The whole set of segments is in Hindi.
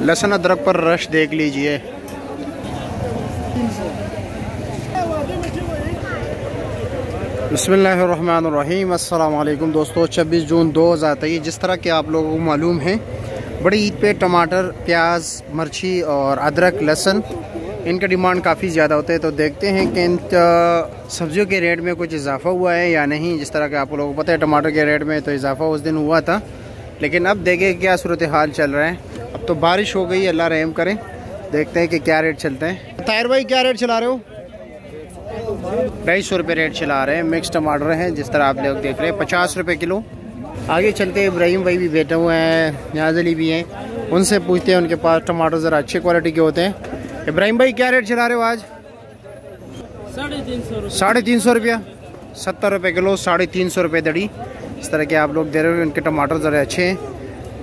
लहसुन अदरक पर रश देख लीजिए। बिस्मिल्लाहिर्रहमानिर्रहीम। अस्सलाम वालेकुम दोस्तों। 26 जून 2023। जिस तरह के आप लोगों को मालूम है, बड़ी ईद पे टमाटर, प्याज, मिर्ची और अदरक, लहसुन इनका डिमांड काफ़ी ज़्यादा होता है। तो देखते हैं कि इन सब्जियों के रेट में कुछ इजाफा हुआ है या नहीं। जिस तरह के आप लोगों को पता है, टमाटर के रेट में तो इजाफा उस दिन हुआ था, लेकिन अब देखें क्या सूरत हाल चल रहा है। अब तो बारिश हो गई, अल्लाह रहम करें। देखते हैं कि क्या रेट चलते हैं। ताहिर भाई क्या रेट चला रहे हो? 250 रुपये रेट चला रहे हैं। मिक्स टमाटर हैं जिस तरह आप लोग देख रहे हैं, 50 रुपये किलो। आगे चलते हैं, इब्राहिम भाई भी बैठे हुए हैं, न्याज अली भी हैं, उनसे पूछते हैं उनके पास टमाटर ज़रा अच्छे क्वालिटी के होते हैं। इब्राहिम भाई क्या रेट चला रहे हो आज? 350 रुपया, 70 रुपये किलो, 350 रुपये दड़ी। इस तरह के आप लोग दे रहे हो। उनके टमाटर ज़रा अच्छे हैं।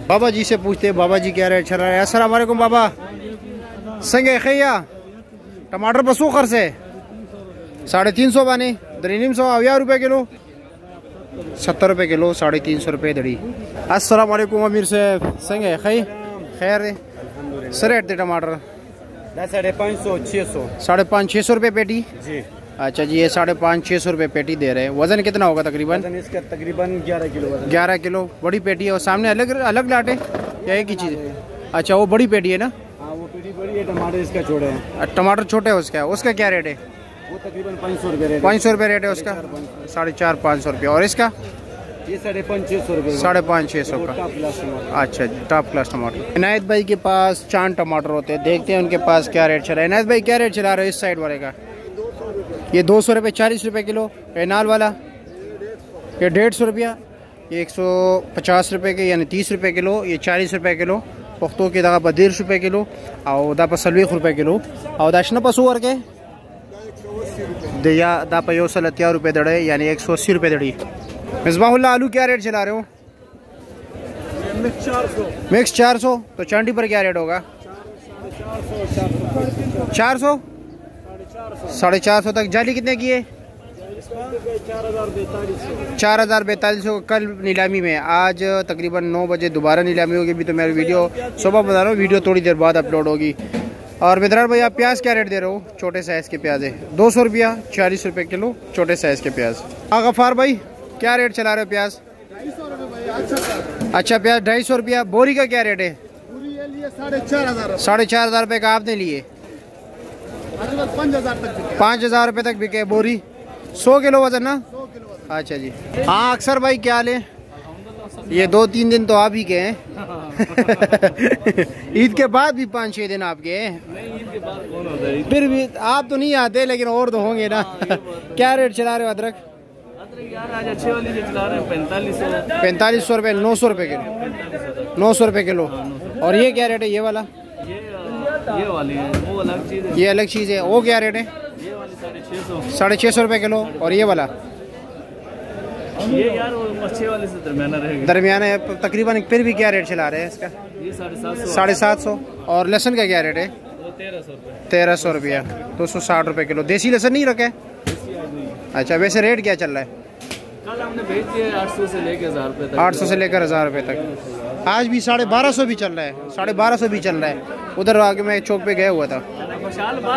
बाबा जी से पूछते हैं, बाबा जी क्या रेट चल रहा है? अस्सलाम वालेकुम बाबा। संगे खैया टमाटर पसू खर से 350 बाने, 350 रुपये किलो, 70 रुपये किलो, 350 रुपये दड़ी। अस्सलाम वालेकुम अमीर से संगे खै खैर सर रेट थे टमाटर? 550 600 550 रुपये पेटी जी। अच्छा जी, ये 550 रुपये पेटी दे रहे हैं। वजन कितना होगा तकरीबन? वजन इसका तकरीबन 11 किलो। 11 किलो बड़ी पेटी है। और सामने अलग अलग लाटे या एक ही चीज़? अच्छा, वो बड़ी पेटी है ना? हाँ, वो पेटी बड़ी है। टमाटर इसका छोटे हैं। टमाटर छोटे है उसका। उसका क्या रेट है? वो तकरीबन 500 रुपये रेट। 500 रुपये रेट है उसका। 450-500 रुपये। और इसका ये 550 रुपये। 550-600 का। अच्छा जी, टॉप क्लास टमाटर। इनायत भाई के पास चांद टमाटर होते हैं, देखते हैं उनके पास क्या रेट चला है। इनायत भाई क्या रेट चला रहे हो इस साइड वाले का? ये 200 रुपये, 40 रुपये किलो। एनाल वाला ये 150 रुपया, ये 150 रुपये के यानी 30 रुपये किलो, ये 40 रुपये किलो। पुख्तों की दगा पर 150 रुपये किलो और दा पर 20 रुपये किलो। और दाशना पशु वर के दिया दा पर 30 रुपये दड़े यानी 180 रुपये दड़ी। मिसबाहुल्लाह आलू क्या रेट चला रहे हो? मिक्स 400। तो चांदी पर क्या रेट होगा? 400 450 तक। जाली कितने की है? 4042। कल नीलामी में, आज तकरीबन 9 बजे दोबारा नीलामी होगी। भी तो मेरी वीडियो सुबह बता रहा हूँ, वीडियो थोड़ी देर बाद अपलोड होगी। और बिदरार भाई आप प्याज क्या रेट दे रहे हो? छोटे साइज़ के प्याज है 200 रुपया, 40 रुपये किलो छोटे साइज़ के प्याज। गफ़ार भाई क्या रेट चला रहे हो प्याज? 250। अच्छा, प्याज 250 रुपया। बोरी का क्या रेट है? 4,500 रुपये का आपने लिए, 5,000 रुपये तक बिके बोरी। 100 किलो वजन ना? अच्छा जी। हाँ अक्सर भाई क्या हाल है? ये 2-3 दिन तो आप ही गए हैं। ईद के बाद भी 5-6 दिन आप गए हैं। फिर भी आप तो नहीं आते, लेकिन और तो होंगे ना। क्या रेट चला रहे हो अदरक? यार आज अच्छे वाली जो चला रहे हैं 4500। 4500 रुपये, 900 रुपये किलो। 900 रुपये किलो। और ये क्या रेट है ये वाला? ये वाली है, वो अलग चीज़ है। ये अलग चीज़ है। वो क्या रेट है? ये वाली 650। 650 रुपये किलो। और ये वाला? ये यार वो अच्छे वाले से दरमियाना रहेगा। दरमियाना है तकरीबन। फिर भी क्या रेट चला रहे हैं इसका? ये 750। 750। और लहसुन का क्या रेट है? 1300 रुपये। 1300 रुपया, 260 रुपये किलो। देसी लहसुन नहीं रखे? अच्छा, वैसे रेट क्या चल रहा है? कल हमने भेज दिया 800 से लेकर 1000 रुपये तक। 800 से लेकर 1000 रुपये तक। आज भी 1250 भी चल रहा है, 1250 भी चल रहा है। उधर आगे मैं चौक पे गया हुआ था।